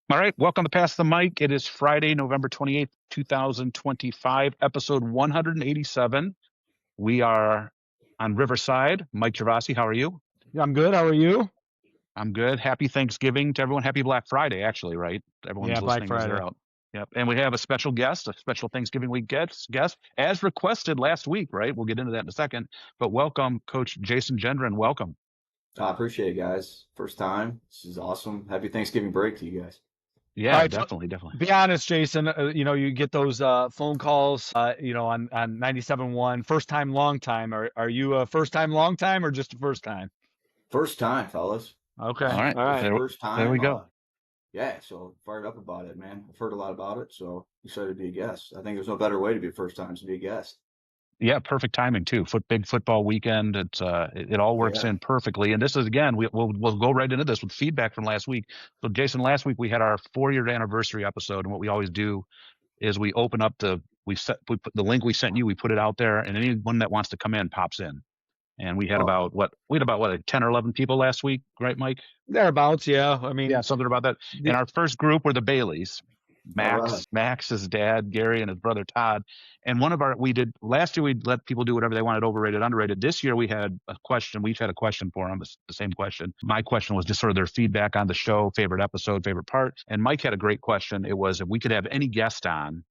All right, welcome to Pass the Mic. It is Friday, November 28th, 2025, episode 187. We are on Riverside. Mike Gervasi, how are you? Yeah, I'm good. How are you? I'm good. Happy Thanksgiving to everyone. Happy Black Friday, actually, right? Everyone's Black listening as they're Friday. out. Yep. And we have a special guest, a special Thanksgiving week guest, as requested last week, right? We'll get into that in a second. But welcome, Coach Jason Gendron. Welcome. I appreciate it, guys. First time. This is awesome. Happy Thanksgiving break to you guys. Yeah, right, definitely. Be honest, Jason. You get those phone calls, on 97.1, first time, long time. Are you a first time, long time, or just a first time? First time, fellas. Okay. All right. First time. There we go. Yeah, so fired up about it, man. I've heard a lot about it, so excited to be a guest. I think there's no better way to be a first time to be a guest. Yeah, perfect timing too. Big football weekend. It all works in perfectly. And this is, again, we'll go right into this with feedback from last week. So Jason, last week we had our 4-year anniversary episode, and what we always do is we open up we put the link we sent you, we put it out there, and anyone that wants to come in pops in. And we had about 10 or 11 people last week, right, Mike? Thereabouts, yeah. I mean, yeah, something about that. And our first group were the Baileys. Max's dad, Gary, and his brother Todd. And last year we let people do whatever they wanted, overrated, underrated. This year we had a question. We've had a question for them, the same question. My question was just sort of their feedback on the show, favorite episode, favorite part. And Mike had a great question. It was if we could have any guest on,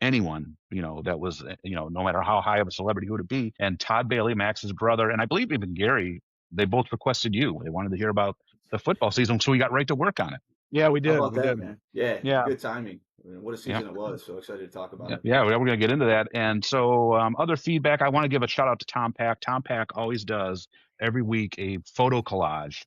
anyone, that was, no matter how high of a celebrity, who would it be? And Todd Bailey, Max's brother, and I believe even Gary, they both requested you. They wanted to hear about the football season, so we got right to work on it. Yeah, we did. How about that, man? Yeah. Good timing. I mean, what a season it was. So excited to talk about it. Yeah, we're going to get into that. And so other feedback, I want to give a shout out to Tom Pack. Tom Pack always does every week a photo collage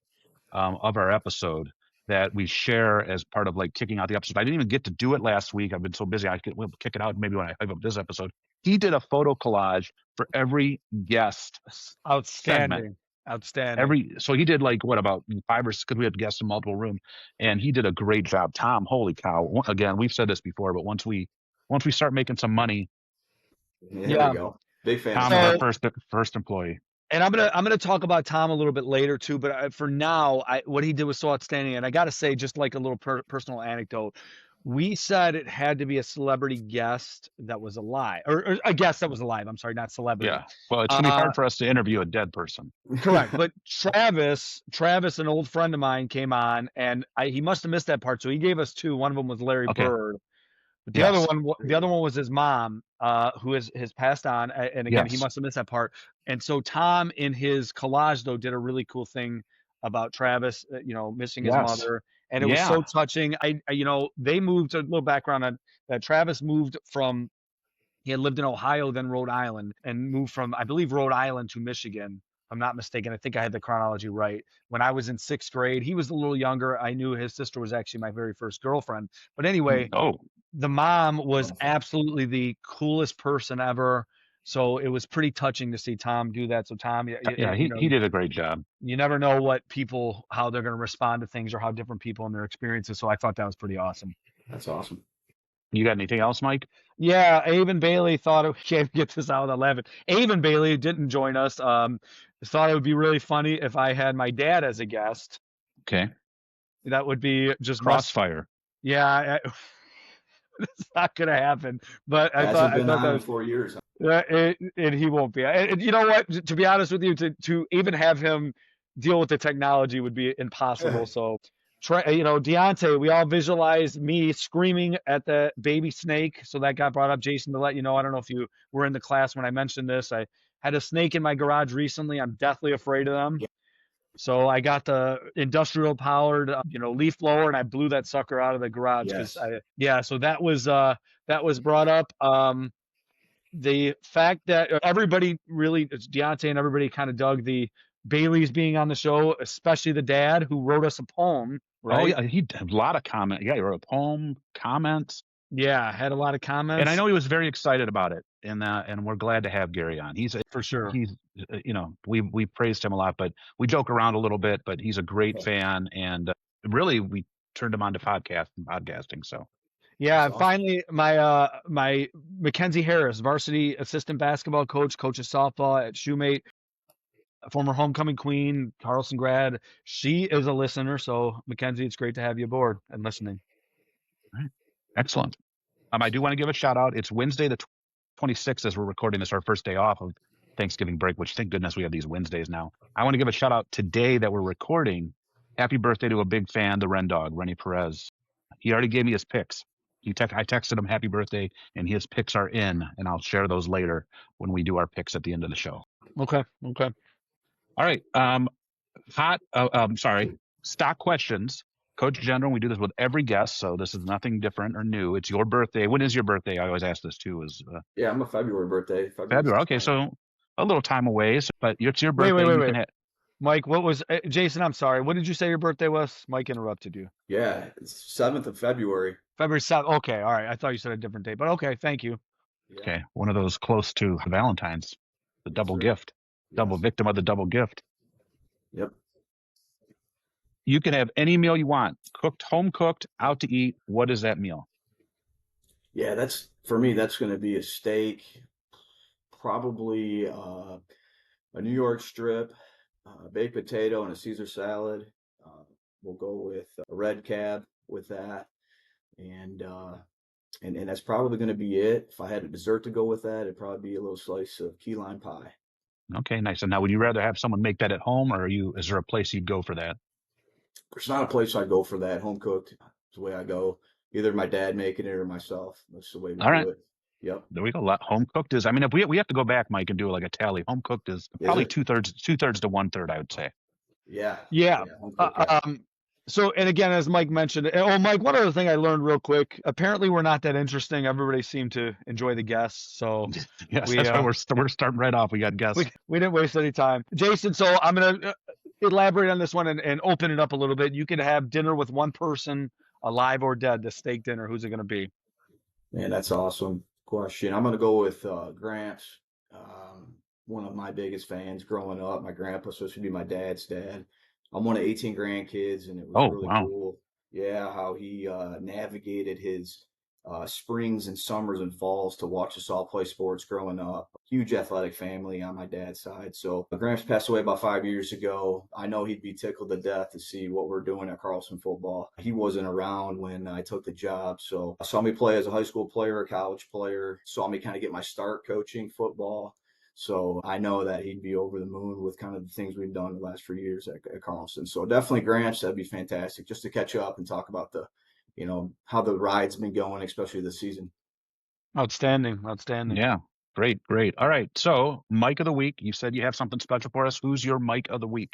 of our episode that we share as part of like kicking out the episode. I didn't even get to do it last week. I've been so busy. We'll kick it out maybe when I hype up this episode. He did a photo collage for every guest. Outstanding. Segment. Outstanding. So he did like about 5 or 6, because we had guests in multiple rooms, and he did a great job. Tom, holy cow! Again, we've said this before, but once we start making some money, there we go. Big fan. Tom is our first employee. And I'm gonna talk about Tom a little bit later too, but for now, what he did was so outstanding. And I got to say, just like a little personal anecdote, we said it had to be a celebrity guest that was alive, or a guest that was alive. I'm sorry, not celebrity. Yeah. Well, it's gonna be hard for us to interview a dead person. Correct. But Travis, an old friend of mine, came on, and he must have missed that part. So he gave us 2. One of them was Larry Bird. But the other one was his mom, who has passed on. And again, he must have missed that part. And so Tom, in his collage, though, did a really cool thing about Travis, missing his mother. And it was so touching. They moved, a little background on that. Travis moved from, he had lived in Ohio, then Rhode Island, and moved from, I believe, Rhode Island to Michigan. If I'm not mistaken. I think I had the chronology right. When I was in 6th grade, he was a little younger. I knew his sister was actually my very first girlfriend. But anyway, the mom was absolutely the coolest person ever. So it was pretty touching to see Tom do that. So Tom, he did a great job. You never know how they're going to respond to things, or how different people and their experiences. So I thought that was pretty awesome. That's awesome. You got anything else, Mike? Yeah, Avon Bailey thought we can't get this out at 11. Avon Bailey didn't join us. Thought it would be really funny if I had my dad as a guest. Okay. That would be just crossfire. Yeah. It's not going to happen. But I thought that was 4 years. And he won't be. And you know what? To be honest with you, to even have him deal with the technology would be impossible. So, Deontay, we all visualized me screaming at the baby snake. So that got brought up, Jason, to let you know. I don't know if you were in the class when I mentioned this. I had a snake in my garage recently. I'm deathly afraid of them. Yeah. So I got the industrial powered, leaf blower, and I blew that sucker out of the garage. So that was brought up. The fact that everybody really, Deontay and everybody kind of dug the Bailey's being on the show, especially the dad who wrote us a poem. Right? Oh yeah, he had a lot of comments. Yeah, he wrote a poem, comments. Yeah, had a lot of comments. And I know he was very excited about it. And we're glad to have Gary on. He's for sure. He's we praised him a lot, but we joke around a little bit. But he's a great fan, and really we turned him on to podcasting. So Yeah, That's and awesome. finally, my Mackenzie Harris, varsity assistant basketball coach, coaches softball at Shoemate, former homecoming queen, Carlson grad. She is a listener, so Mackenzie, it's great to have you aboard and listening. All right. Excellent. I do want to give a shout out. It's Wednesday the 26th as we're recording this, our first day off of Thanksgiving break, which thank goodness we have these Wednesdays now. I want to give a shout out today that we're recording. Happy birthday to a big fan, the Ren Dog, Rennie Perez. He already gave me his picks. I texted him happy birthday, and his picks are in, and I'll share those later when we do our picks at the end of the show. Okay. All right. Stock questions. Coach Gendron, we do this with every guest, so this is nothing different or new. It's your birthday. When is your birthday? I always ask this too. Yeah, I'm a February birthday. February. Okay, so a little time away, but it's your Wait. birthday. You can hit. Mike, what was Jason? I'm sorry. What did you say your birthday was? Mike interrupted you. Yeah, it's 7th of February. February 7th. Okay, all right. I thought you said a different date, but okay. Thank you. Yeah. Okay, one of those close to Valentine's, the double sir. gift, Yes. double victim of the double gift. Yep. You can have any meal you want, cooked, home cooked, out to eat. What is that meal? Yeah, that's for me. That's going to be a steak, probably a New York strip, baked potato, and a Caesar salad. We'll go with a red cab with that, and that's probably going to be it. If I had a dessert to go with that, it'd probably be a little slice of key lime pie. Okay, nice. And now, would you rather have someone make that at home, or is there a place you'd go for that? There's not a place I'd go for that. Home cooked is the way I go. Either my dad making it or myself. That's the way we do it. Yep. There we go. Home cooked is. I mean, if we have to go back, Mike, and do like a tally. Home cooked is probably 2/3 to 1/3, I would say. Yeah. So, and again, as Mike mentioned, Mike, one other thing I learned real quick. Apparently, we're not that interesting. Everybody seemed to enjoy the guests. So, yes, that's why we're starting right off. We got guests. We didn't waste any time. Jason, so I'm going to elaborate on this one and open it up a little bit. You can have dinner with one person, alive or dead, the steak dinner. Who's it going to be? Man, that's awesome question. I'm going to go with Gramps. One of my biggest fans growing up. My grandpa's supposed to be my dad's dad. I'm one of 18 grandkids, and it was really cool. Yeah, how he navigated his springs and summers and falls to watch us all play sports growing up. Huge athletic family on my dad's side. So Gramps passed away about 5 years ago. I know he'd be tickled to death to see what we're doing at Carlson football. He wasn't around when I took the job. So saw me play as a high school player, a college player, saw me kind of get my start coaching football. So I know that he'd be over the moon with kind of the things we've done the last few years at Carlson. So definitely Gramps, that'd be fantastic just to catch up and talk about how the ride's been going, especially this season. Outstanding. Yeah, great. All right, so Mike of the Week. You said you have something special for us. Who's your Mike of the Week?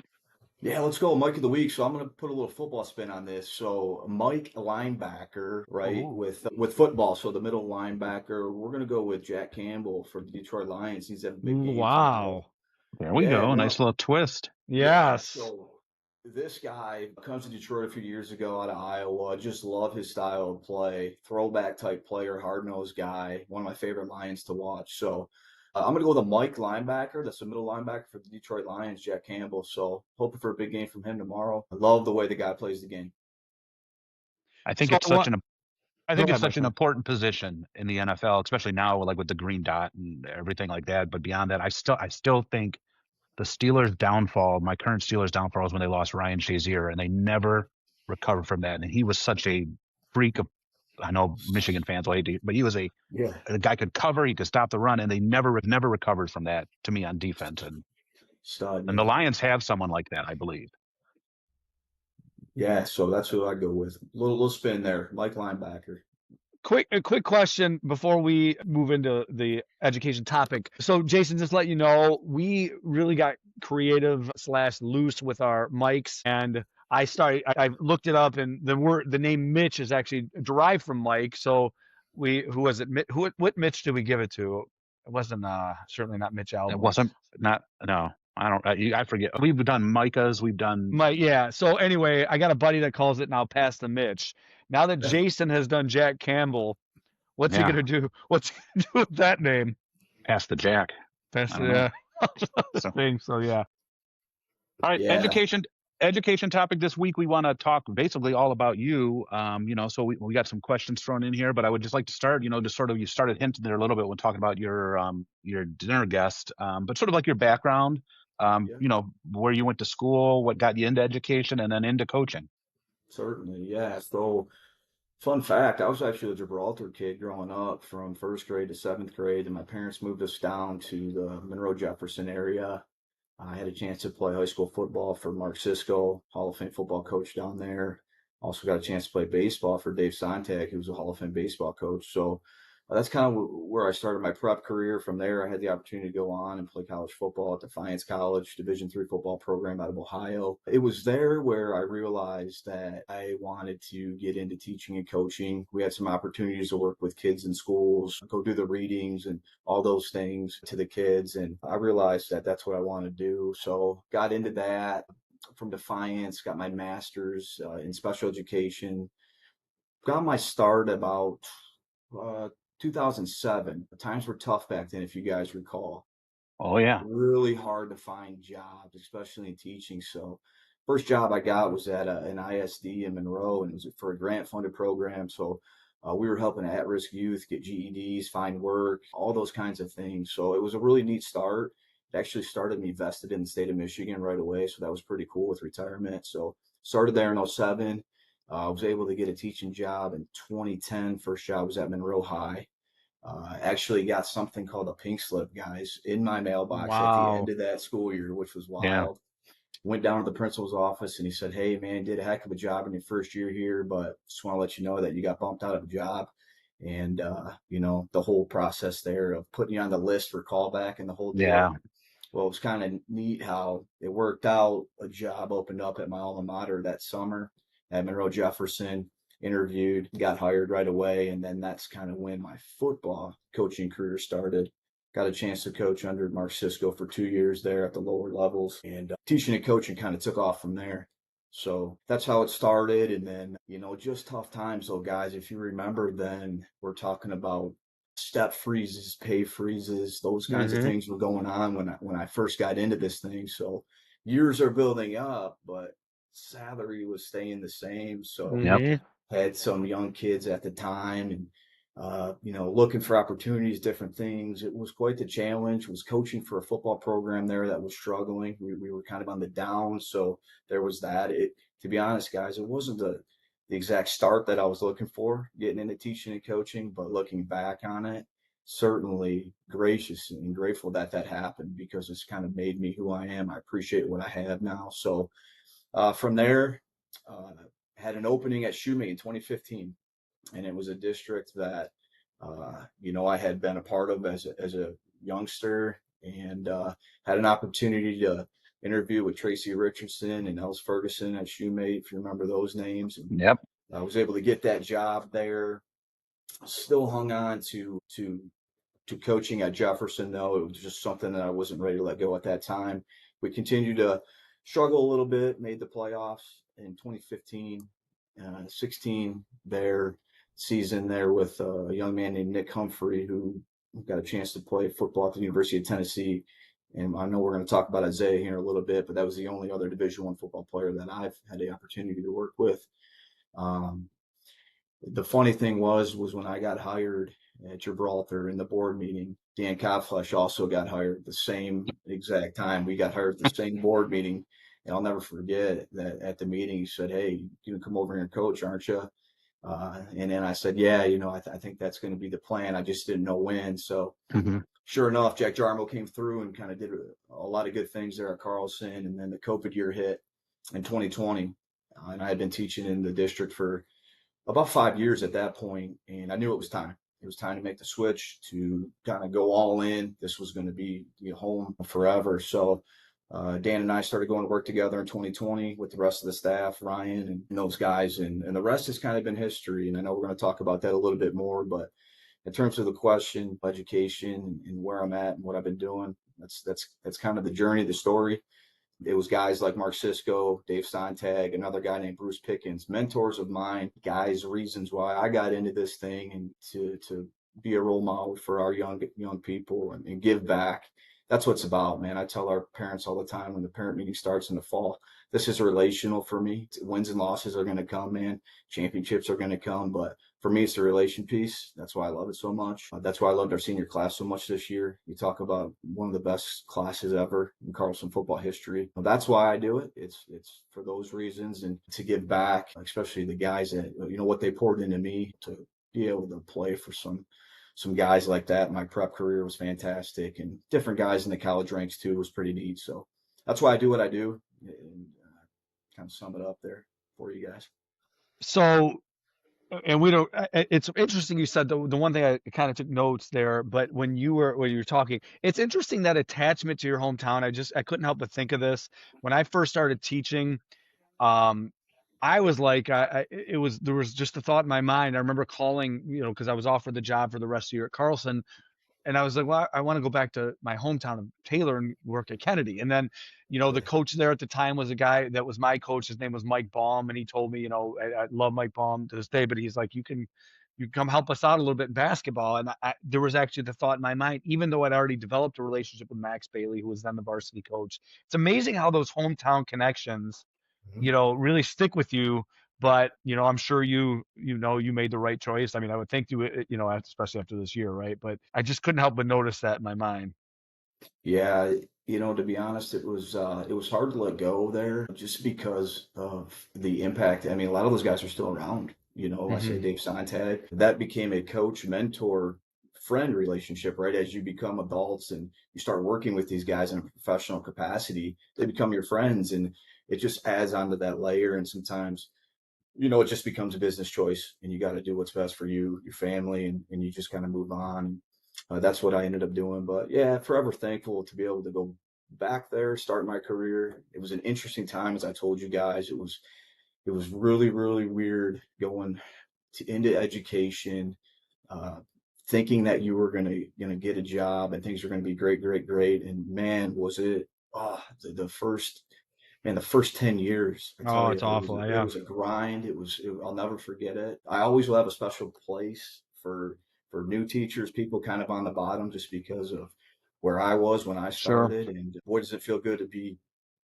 Yeah, let's go Mike of the Week. So I'm going to put a little football spin on this. So Mike linebacker, right, with football. So the middle linebacker, we're going to go with Jack Campbell for the Detroit Lions. He's having a big game. Wow. There we go. Nice little twist. Yes. Yeah, so this guy comes to Detroit a few years ago out of Iowa. Just love his style of play. Throwback type player, hard-nosed guy. One of my favorite Lions to watch. So I'm going to go with a Mike linebacker. That's the middle linebacker for the Detroit Lions, Jack Campbell. So hoping for a big game from him tomorrow. I love the way the guy plays the game. I think it's such an important position in the NFL, especially now, like with the green dot and everything like that. But beyond that, I still think the Steelers' downfall, my current Steelers' downfall, is when they lost Ryan Shazier, and they never recovered from that. And he was such a freak of. I know Michigan fans will hate it, but he was the guy could cover, he could stop the run, and they never recovered from that, to me, on defense. And the Lions have someone like that, I believe. Yeah, so that's who I go with. Little spin there, Mike linebacker. A quick question before we move into the education topic. So, Jason, just let you know, we really got creative / loose with our mics, and I looked it up, and the name Mitch is actually derived from Mike. So who was it? What Mitch did we give it to? It wasn't certainly not Mitch Albom. It wasn't no. I forget. We've done Micah's. We've done yeah. So anyway, I got a buddy that calls it now Pass the Mitch. Now that Jason has done Jack Campbell, what's he gonna do? What's he gonna do with that name? Pass the Jack. So yeah. All right, education. education topic this week. We want to talk basically all about you. So we got some questions thrown in here, but I would just like to start, just sort of, you started hinting there a little bit when talking about your dinner guest, but sort of like your background, Yeah. where you went to school, what got you into education and then into coaching. Certainly, yeah. So, fun fact, I was actually a Gibraltar kid growing up from first grade to seventh grade, and my parents moved us down to the Monroe Jefferson area. I had a chance to play high school football for Mark Cisco, Hall of Fame football coach down there. Also got a chance to play baseball for Dave Sontag, who was a Hall of Fame baseball coach. So that's kind of where I started my prep career. From there, I had the opportunity to go on and play college football at Defiance College, Division III football program out of Ohio. It was there where I realized that I wanted to get into teaching and coaching. We had some opportunities to work with kids in schools, go do the readings and all those things to the kids. And I realized that that's what I want to do. So got into that from Defiance, got my master's in special education, got my start about uh, 2007. Times were tough back then, if you guys recall. Oh yeah. Really hard to find jobs, especially in teaching. So first job I got was at an ISD in Monroe, and it was for a grant-funded program. So we were helping at-risk youth get GEDs, find work, all those kinds of things. So it was a really neat start. It actually started me vested in the state of Michigan right away. So that was pretty cool with retirement. So started there in 07. I was able to get a teaching job in 2010. First job was at Monroe High. Actually got something called a pink slip, guys, in my mailbox at the end Wow. of that school year, which was Yeah. wild. Went down to the principal's office and he said, "Hey, man, did a heck of a job in your first year here, but just want to let you know that you got bumped out of a job." And, the whole process there of putting you on the list for callback and the whole deal. Yeah. Well, it was kind of neat how it worked out. A job opened up at my alma mater that summer at Monroe Jefferson, interviewed, got hired right away. And then that's kind of when my football coaching career started. Got a chance to coach under Mark Cisco for 2 years there at the lower levels. And teaching and coaching kind of took off from there. So that's how it started. And then, just tough times. So, guys, if you remember, then we're talking about step freezes, pay freezes, those kinds of Mm-hmm. things were going on when I first got into this thing. So years are building up, but salary was staying the same. So Yep. Mm-hmm. had some young kids at the time and looking for opportunities, different things. It was quite the challenge. Was coaching for a football program there that was struggling. We were kind of on the down, so there was that. To be honest, guys, it wasn't the exact start that I was looking for, getting into teaching and coaching, but looking back on it, certainly gracious and grateful that that happened because it's kind of made me who I am. I appreciate what I have now. So from there, uh, had an opening at Shoemate in 2015, and it was a district that I had been a part of as a youngster, and had an opportunity to interview with Tracy Richardson and Els Ferguson at Shoemate, if you remember those names. And Yep. I was able to get that job there. Still hung on to coaching at Jefferson, though. It was just something that I wasn't ready to let go at that time. We continued to struggle a little bit, made the playoffs in 2015, 16 there season there with a young man named Nick Humphrey, who got a chance to play football at the University of Tennessee. And I know we're going to talk about Isaiah here in a little bit, but that was the only other Division I football player that I've had the opportunity to work with. Um, the funny thing was when I got hired at Gibraltar in the board meeting, Dan Codflesh also got hired at the same exact time. We got hired at the same board meeting. And I'll never forget that at the meeting, he said, "Hey, you can come over here and coach, aren't you?" And then I said, "Yeah, I think that's going to be the plan. I just didn't know when." So Mm-hmm. sure enough, Jack Jarmo came through and kind of did a lot of good things there at Carlson. And then the COVID year hit in 2020. And I had been teaching in the district for about 5 years at that point, and I knew it was time. It was time to make the switch to kind of go all in. This was going to be home forever. So Dan and I started going to work together in 2020 with the rest of the staff, Ryan and those guys, and the rest has kind of been history. And I know we're going to talk about that a little bit more, but in terms of the question, education and where I'm at and what I've been doing, that's kind of the journey, the story. It was guys like Mark Cisco, Dave Sontag, another guy named Bruce Pickens, mentors of mine, guys, reasons why I got into this thing and to be a role model for our young people and give back. That's what it's about, man. I tell our parents all the time when the parent meeting starts in the fall, this is relational for me. Wins and losses are going to come, man. Championships are going to come, but for me, it's the relation piece. That's why I love it so much. That's why I loved our senior class so much this year. You talk about one of the best classes ever in Carlson football history. That's why I do it. It's for those reasons, and to give back, especially the guys that, what they poured into me to be able to play for some guys like that. My prep career was fantastic, and different guys in the college ranks too was pretty neat. So that's why I do what I do, and kind of sum it up there for you guys. So, and we don't. It's interesting you said the one thing I kind of took notes there, but when you were talking, it's interesting that attachment to your hometown. I couldn't help but think of this when I first started teaching. I was like, there was just a thought in my mind. I remember calling, because I was offered the job for the rest of the year at Carlson. And I was like, well, I want to go back to my hometown of Taylor and work at Kennedy. And then, the coach there at the time was a guy that was my coach. His name was Mike Baum. And he told me, I love Mike Baum to this day, but he's like, you can come help us out a little bit in basketball. And there was actually the thought in my mind, even though I'd already developed a relationship with Max Bailey, who was then the varsity coach. It's amazing how those hometown connections, really stick with you. But, I'm sure you made the right choice. I mean, I would think especially after this year, right? But I just couldn't help but notice that in my mind. Yeah, to be honest, it was hard to let go there just because of the impact. I mean, a lot of those guys are still around. I say Dave Sontag. That became a coach, mentor, friend relationship, right? As you become adults and you start working with these guys in a professional capacity, they become your friends, and it just adds onto that layer. And sometimes, it just becomes a business choice, and you got to do what's best for you, your family, and you just kind of move on. That's what I ended up doing. But yeah, forever thankful to be able to go back there, start my career. It was an interesting time, as I told you guys. It was really, really weird going into education, uh, thinking that you were gonna get a job and things were gonna be great, great, great. And man, was it the first 10 years, I tell Oh, you, it's awful. it Yeah. was a grind. I'll never forget it. I always will have a special place for new teachers, people kind of on the bottom, just because of where I was when I Sure. started. And boy, does it feel good to be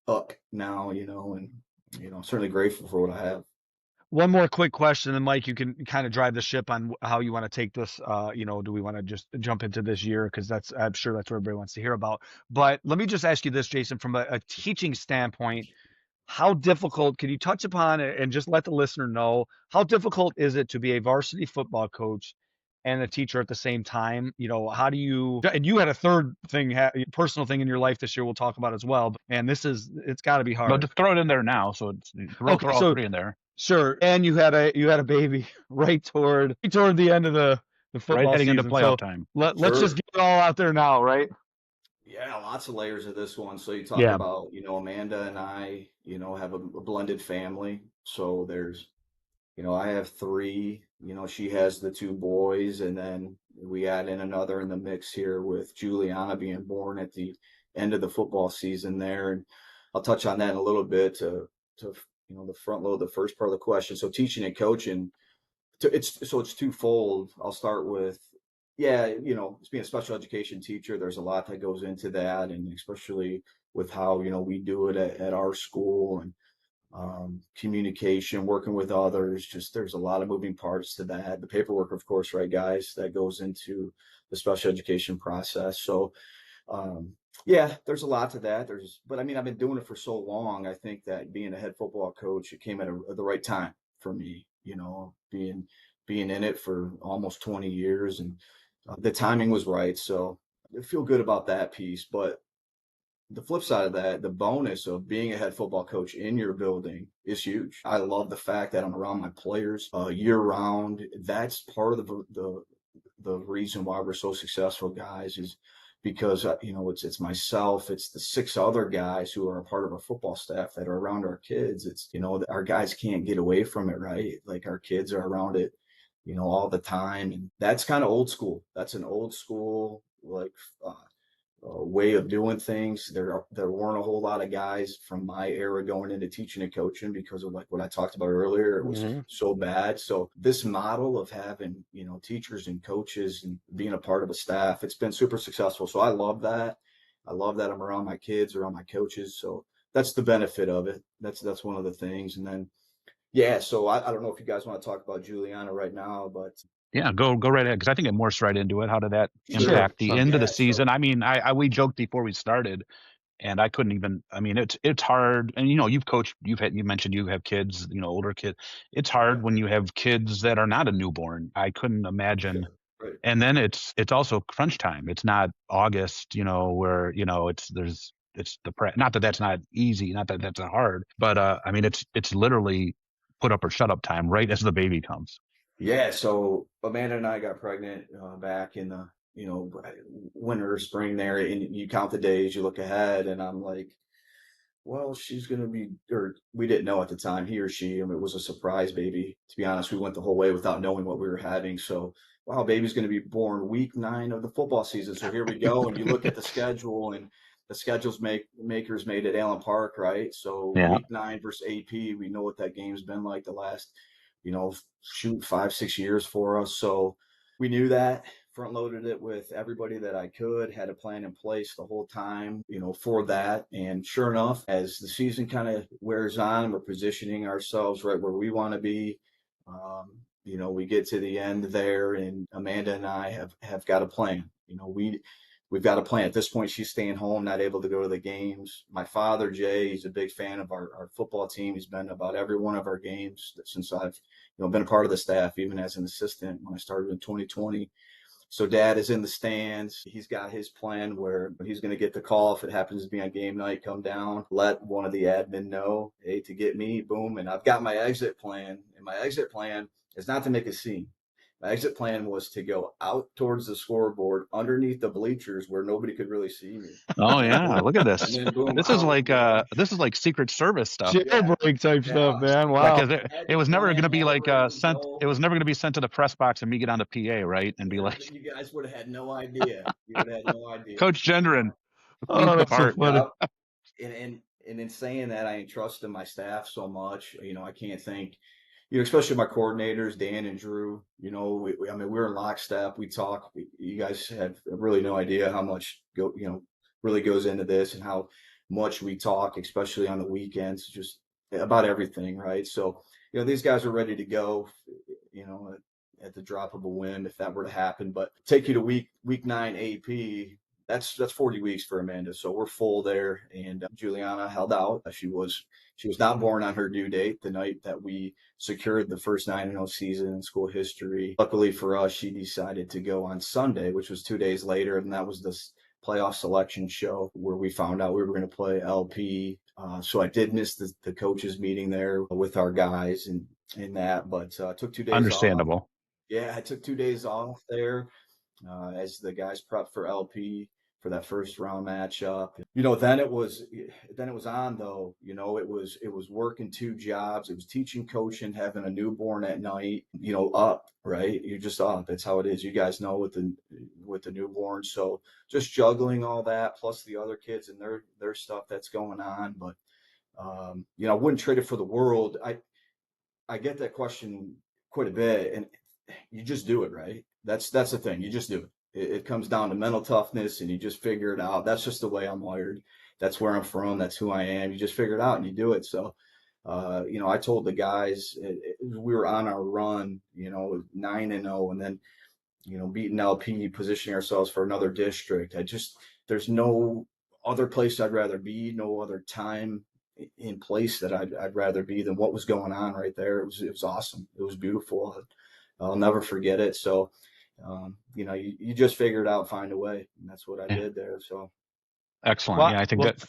up now, and, I'm certainly grateful for what I have. One more quick question, and Mike, you can kind of drive the ship on how you want to take this. Do we want to just jump into this year? Because I'm sure that's what everybody wants to hear about. But let me just ask you this, Jason, from a teaching standpoint, how difficult, can you touch upon it and just let the listener know, how difficult is it to be a varsity football coach and a teacher at the same time? How do you, and you had a third thing, personal thing in your life this year we'll talk about as well. And it's got to be No, hard. just throw it in there now. So throw Okay, all so three in there. sure. And you had a baby right toward the end of the Right, football heading into season. playoff So time. let's Sure. just get it all out there now, right? Yeah, lots of layers of this one. So you talk Yeah. about, Amanda and I, have a blended family. So there's, I have three, she has the two boys, and then we add in another in the mix here with Juliana being born at the end of the football season there. And I'll touch on that in a little bit to, the front load, the first part of the question. So teaching and coaching, it's twofold. I'll start with, yeah, it's being a special education teacher. There's a lot that goes into that, and especially with how, we do it at our school, and communication, working with others. Just there's a lot of moving parts to that. The paperwork, of course, right, guys, that goes into the special education process. So, yeah, there's a lot to that. But I mean, I've been doing it for so long. I think that being a head football coach, it came at the right time for me. Being in it for almost 20 years, and the timing was right. So I feel good about that piece. But the flip side of that, the bonus of being a head football coach in your building is huge. I love the fact that I'm around my players year round. That's part of the reason why we're so successful, guys, is because it's myself, it's the six other guys who are a part of our football staff that are around our kids. It's our guys can't get away from it, right? Like our kids are around it, all the time, and that's kind of old school. That's an old school, like way of doing things. There weren't a whole lot of guys from my era going into teaching and coaching because of like what I talked about earlier. It was so bad. So this model of having, teachers and coaches and being a part of a staff, it's been super successful. So I love that. I love that I'm around my kids, around my coaches. So that's the benefit of it. That's one of the things. And then, yeah, so I don't know if you guys want to talk about Juliana right now, but Yeah, go right ahead, because I think it morphs right into it. How did that impact the end of the season? I mean, we joked before we started, and I couldn't even. I mean, it's hard, and you've coached, you mentioned you have kids, older kids. It's hard when you have kids that are not a newborn. I couldn't imagine. Right. And then it's also crunch time. It's not August, where it's the not that that's not easy, not that that's hard, but I mean, it's literally put up or shut up time right as the baby comes. Yeah, so Amanda and I got pregnant back in the winter or spring there, and you count the days, you look ahead, and I'm like, well, she's gonna be, or we didn't know at the time, he or she. I mean, it was a surprise baby. To be honest, we went the whole way without knowing what we were having. So, wow, baby's gonna be born week 9 of the football season. So here we go, and you look at the schedule, and the schedules makers made it Allen Park, right? So Yeah. week 9 versus AP, we know what that game's been like the last, shoot 5-6 years for us. So we knew that, front loaded it with everybody that I could, had a plan in place the whole time, for that. And sure enough, as the season kind of wears on, we're positioning ourselves right where we want to be. We get to the end there, and Amanda and I have got a plan. We've got a plan. At this point, she's staying home, not able to go to the games. My father, Jay, he's a big fan of our football team. He's been to about every one of our games since I've been a part of the staff, even as an assistant when I started in 2020. So Dad is in the stands. He's got his plan where he's going to get the call if it happens to be on game night, come down, let one of the admin know, hey, to get me, boom. And I've got my exit plan. And my exit plan is not to make a scene. My exit plan was to go out towards the scoreboard underneath the bleachers where nobody could really see me. Oh yeah, look at this. And then boom, this is like Secret Service stuff. Jailbreak type stuff, man. Wow. Like, it was never going to be like sent. It was never going to be sent to the press box and me get on the PA, right, and be like, you guys would have had no idea. You would have had no idea. Coach Gendron. Oh, that's so funny. And in saying that, I entrust in my staff so much. I can't think, especially my coordinators, Dan and Drew. We're in lockstep. We talk. You guys have really no idea how much really goes into this, and how much we talk, especially on the weekends, just about everything, right? So, these guys are ready to go. At the drop of a whim, if that were to happen. But take you to week 9 AP. That's 40 weeks for Amanda. So we're full there. And Juliana held out. She was not born on her due date, the night that we secured the first 9-0 season in school history. Luckily for us, she decided to go on Sunday, which was 2 days later. And that was this playoff selection show where we found out we were going to play LP. So I did miss the coaches meeting there with our guys and that, but took 2 days Understandable. off. Yeah, I took 2 days off there as the guys prep for LP for that first round matchup. Then it was on though. It was working 2 jobs. It was teaching, coaching, having a newborn at night. Up, right? You're just up. That's how it is. You guys know with the newborn. So just juggling all that plus the other kids and their stuff that's going on. But I wouldn't trade it for the world. I get that question quite a bit, and you just do it, right? That's the thing. You just do it. It comes down to mental toughness, and you just figure it out. That's just the way I'm wired. That's where I'm from. That's who I am. You just figure it out and you do it. So, I told the guys we were on our run, 9-0, and then, beating LP, positioning ourselves for another district. There's no other place I'd rather be, no other time in place that I'd rather be than what was going on right there. It was awesome. It was beautiful. I'll never forget it. So, you just figure it out, find a way. And that's what I did there. So. Excellent. Well, yeah, I think that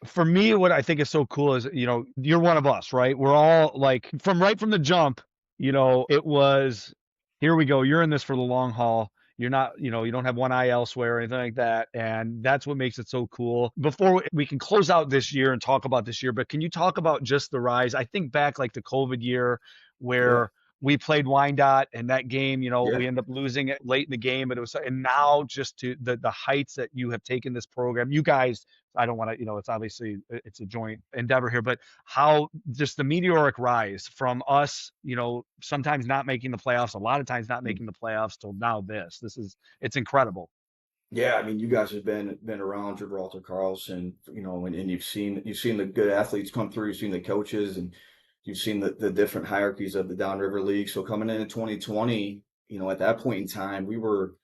for me, what I think is so cool is, you're one of us, right? We're all like from the jump, it was, here we go. You're in this for the long haul. You're not, you don't have one eye elsewhere or anything like that. And that's what makes it so cool. Before we can close out this year and talk about this year, but can you talk about just the rise? I think back like the COVID year where we played Wyandotte, and that game, we Yeah. ended up losing it late in the game, but and now just to the heights that you have taken this program, you guys, I don't want to, it's obviously it's a joint endeavor here, but how just the meteoric rise from us, sometimes not making the playoffs, a lot of times not making the playoffs till now it's incredible. Yeah, I mean, you guys have been around Gibraltar, Carlson, and you've seen the good athletes come through. You've seen the coaches, and you've seen the different hierarchies of the Downriver League. So coming in 2020, at that point in time, we were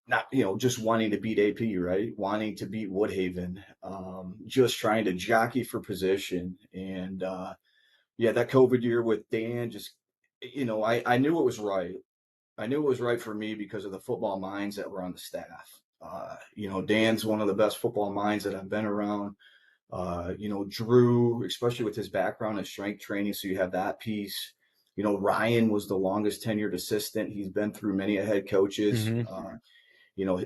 not, just wanting to beat AP, right? Wanting to beat Woodhaven, just trying to jockey for position. And yeah, that COVID year with Dan, just, I knew it was right. I knew it was right for me because of the football minds that were on the staff. Dan's one of the best football minds that I've been around. Drew, especially with his background in strength training, so you have that piece. Ryan was the longest tenured assistant. He's been through many head coaches.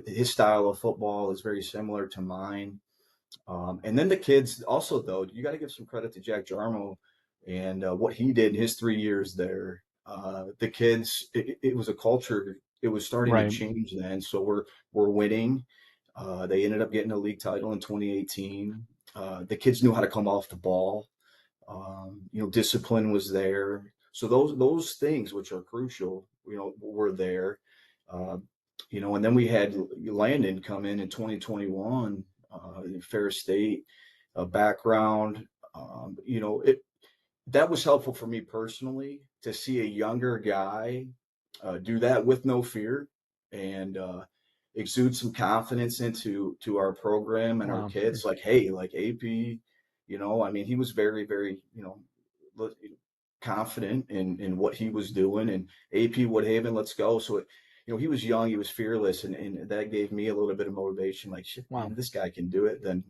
His style of football is very similar to mine. And then the kids also, though, you got to give some credit to Jack Jarmo and what he did in his 3 years there. The kids, it was a culture. It was starting to Right. change then. So we're winning. They ended up getting a league title in 2018. The kids knew how to come off the ball. Discipline was there. So those things which are crucial, were there. Uh, and then we had Landon come in 2021, Ferris State background. That was helpful for me personally to see a younger guy do that with no fear and exude some confidence into our program and our Wow. kids. Like, hey, like AP, I mean, he was very, very, confident in what he was doing. And AP Woodhaven, let's go. So, he was young, he was fearless, and that gave me a little bit of motivation. Like, shit, Wow. man, if this guy can do it, then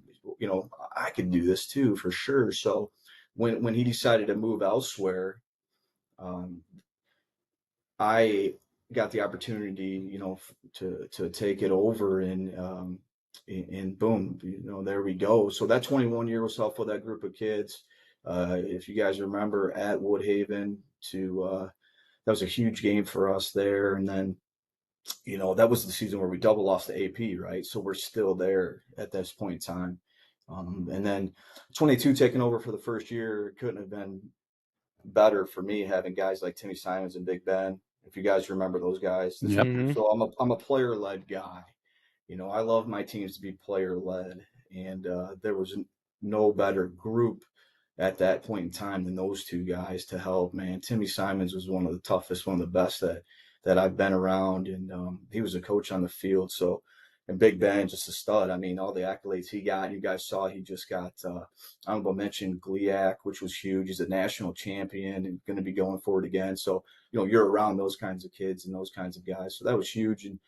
I can do this too for sure. So when he decided to move elsewhere, um, I got the opportunity, to take it over, and boom, there we go. So that 21 year was helpful. That group of kids, if you guys remember at Woodhaven, that was a huge game for us there. And then, that was the season where we double lost to AP, right? So we're still there at this point in time. And then 22 taking over for the first year couldn't have been better for me, having guys like Timmy Simons and Big Ben. If you guys remember those guys, Yep. so I'm a player led guy. I love my teams to be player led, and there was no better group at that point in time than those two guys to help. Man, Timmy Simons was one of the toughest, one of the best that I've been around, and he was a coach on the field. So, and Big Ben, just a stud. I mean, all the accolades he got. You guys saw he just got honorable mention GLIAC, which was huge. He's a national champion and going to be going forward again. So, you're around those kinds of kids and those kinds of guys. So that was huge. And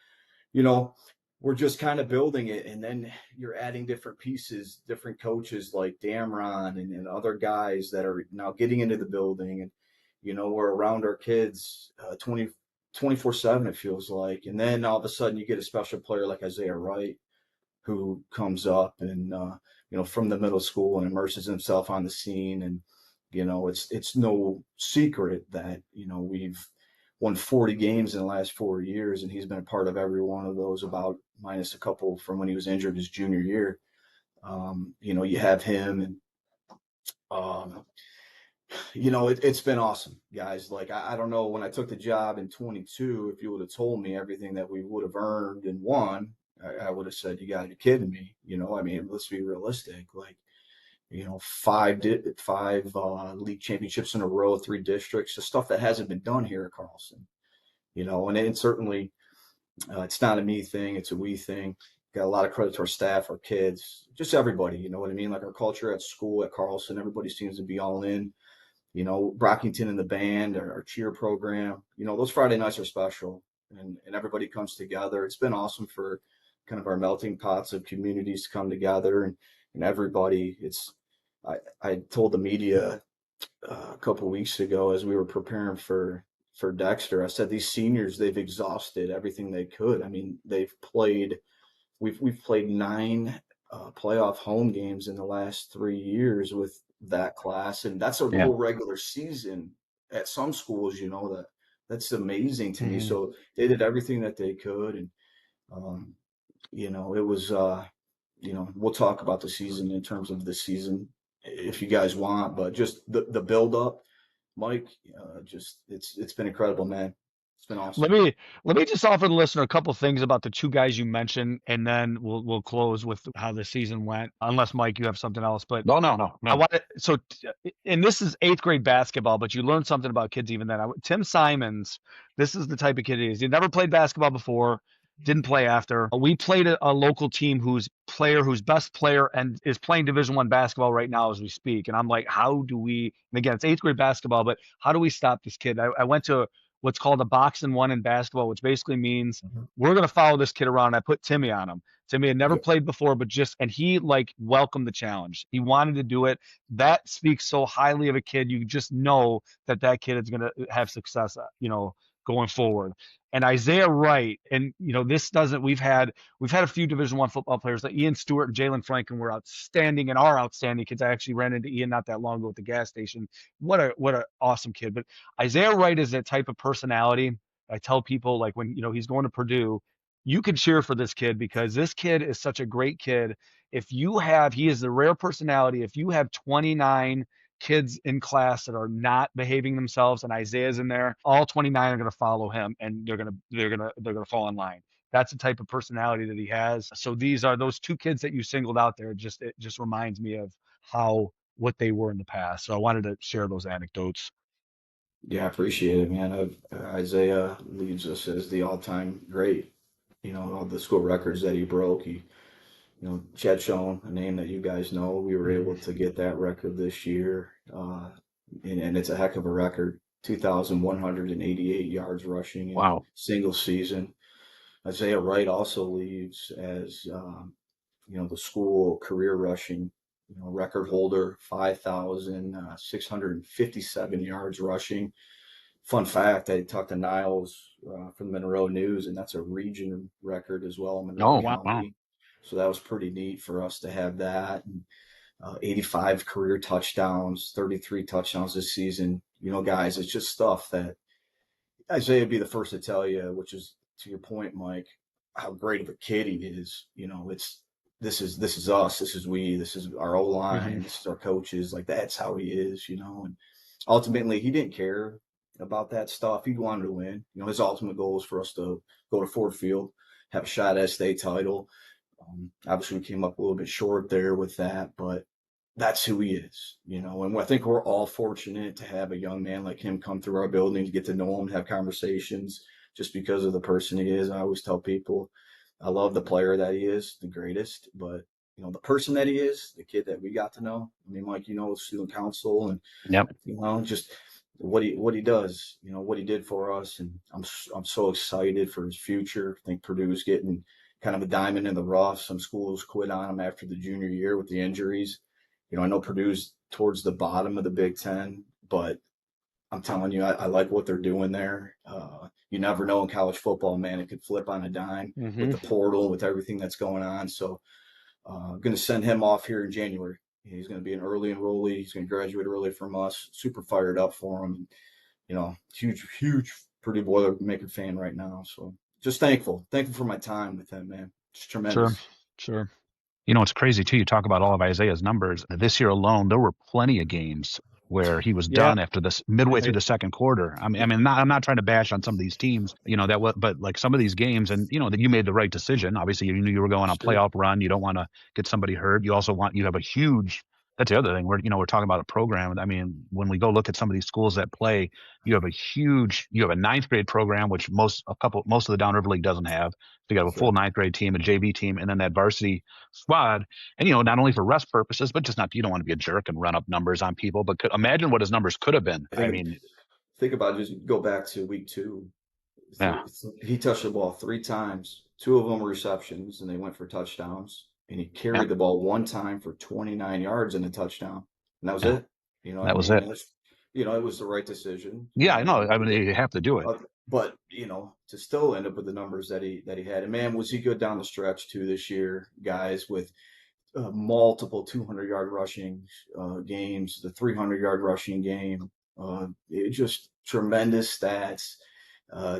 we're just kind of building it, and then you're adding different pieces, different coaches like Damron and other guys that are now getting into the building, and we're around our kids 24/7, it feels like. And then all of a sudden you get a special player like Isaiah Wright, who comes up and from the middle school and immerses himself on the scene. And it's no secret that we've won 40 games in the last 4 years, and he's been a part of every one of those, about minus a couple from when he was injured his junior year. You have him, and it's been awesome, guys. Like, I don't know, when I took the job in 22, if you would have told me everything that we would have earned and won, I would have said, you gotta be kidding me. I mean, let's be realistic. Like, five league championships in a row, 3 districts, the stuff that hasn't been done here at Carlson. And it certainly, it's not a me thing, it's a we thing. Got a lot of credit to our staff, our kids, just everybody. You know what I mean? Like, our culture at school at Carlson, everybody seems to be all in. Brockington and the band, our cheer program, those Friday nights are special, and everybody comes together. It's been awesome for kind of our melting pots of communities to come together, and everybody. I told the media a couple of weeks ago, as we were preparing for Dexter, I said, these seniors, they've exhausted everything they could. I mean, we've played 9 playoff home games in the last 3 years with that class, and that's a whole regular season at some schools, that's amazing to me. Mhm. So they did everything that they could. And, it was, we'll talk about the season in terms of the season if you guys want, but just the build up, Mike, just it's been incredible, man. It's been Let awesome. me let me just offer the listener a couple things about the two guys you mentioned, and then we'll close with how the season went. Unless Mike, you have something else, but No. I want to. So, and this is eighth grade basketball, but you learn something about kids even then. Tim Simons, this is the type of kid he is. He never played basketball before, didn't play after. We played a local team whose best player, and is playing Division I basketball right now as we speak. And I'm like, how do we? And again, it's eighth grade basketball, but how do we stop this kid? I went to what's called a box and one in basketball, which basically means Mhm. we're going to follow this kid around. I put Timmy on him. Timmy had never Good. played before, but and he like welcomed the challenge. He wanted to do it. That speaks so highly of a kid. You just know that kid is going to have success, going forward. And Isaiah Wright, and this doesn't. We've had a few Division I football players like Ian Stewart and Jalen Franklin were outstanding and are outstanding kids. I actually ran into Ian not that long ago at the gas station. What a awesome kid. But Isaiah Wright is that type of personality. I tell people like when he's going to Purdue, you can cheer for this kid because this kid is such a great kid. He is the rare personality. If you have 29 kids in class that are not behaving themselves and Isaiah's in there, all 29 are going to follow him and they're going to fall in line. That's the type of personality that he has. So these are those two kids that you singled out there. It just reminds me of what they were in the past. So I wanted to share those anecdotes. Yeah, I appreciate it, man. Isaiah leaves us as the all-time great. All the school records that he broke. Chad Schoen, a name that you guys know. We were Mhm. able to get that record this year, and it's a heck of a record. 2,188 yards rushing in a Wow. single season. Isaiah Wright also leaves as the school career rushing record holder, 5,657 yards rushing. Fun fact, I talked to Niles from the Monroe News, and that's a region record as well in Monroe Oh, wow. County. So that was pretty neat for us to have that. And, 85 career touchdowns, 33 touchdowns this season. Guys, it's just stuff that Isaiah would be the first to tell you, which is to your point, Mike, how great of a kid he is. This is us, this is we, this is our O Mhm. line, this is our coaches. Like that's how he is, and ultimately he didn't care about that stuff. He wanted to win. His ultimate goal was for us to go to Ford Field, have a shot at a state title. Obviously, we came up a little bit short there with that, but that's who he is, and I think we're all fortunate to have a young man like him come through our building to get to know him, have conversations just because of the person he is. I always tell people I love the player that he is, the greatest, but the person that he is, the kid that we got to know. I mean, Mike, student council and Yep. just what he does, what he did for us, and I'm so excited for his future. I think Purdue's getting kind of a diamond in the rough. Some schools quit on him after the junior year with the injuries. I know Purdue's towards the bottom of the Big Ten, but I'm telling you, I like what they're doing there. You never know in college football, man. It could flip on a dime with Mhm. the portal, with everything that's going on. So I'm going to send him off here in January. He's going to be an early enrollee. He's going to graduate early from us. Super fired up for him. Huge Purdue Boilermaker fan right now. So just thankful for my time with him, man. It's Sure. tremendous. Sure. It's crazy too. You talk about all of Isaiah's numbers. This year alone, there were plenty of games where he was Yeah. done after this midway through I, the second quarter. I'm not trying to bash on some of these teams, but like some of these games, and that you made the right decision. Obviously, you knew you were going on a Sure. playoff run. You don't want to get somebody hurt. You also you have a huge. That's the other thing. We're talking about a program. I mean, when we go look at some of these schools that play, you have a ninth grade program, which most of the Downriver League doesn't have. So you got a full Sure. ninth grade team, a JV team, and then that varsity squad. And not only for rest purposes, but just not, you don't want to be a jerk and run up numbers on people. But imagine what his numbers could have been. I I think mean, think about it, just go back to week two. yeah, He touched the ball three times. Two of them were receptions, and they went for touchdowns. And he yeah, carried the ball one time for 29 yards and a touchdown. And that was yeah. it. You know what I That was mean? it. And it was the right decision. Yeah, I know. I mean, you have to do it. But to still end up with the numbers that he had, and man, was he good down the stretch too this year, guys, with multiple 200-yard rushing games, the 300-yard rushing game. It just tremendous stats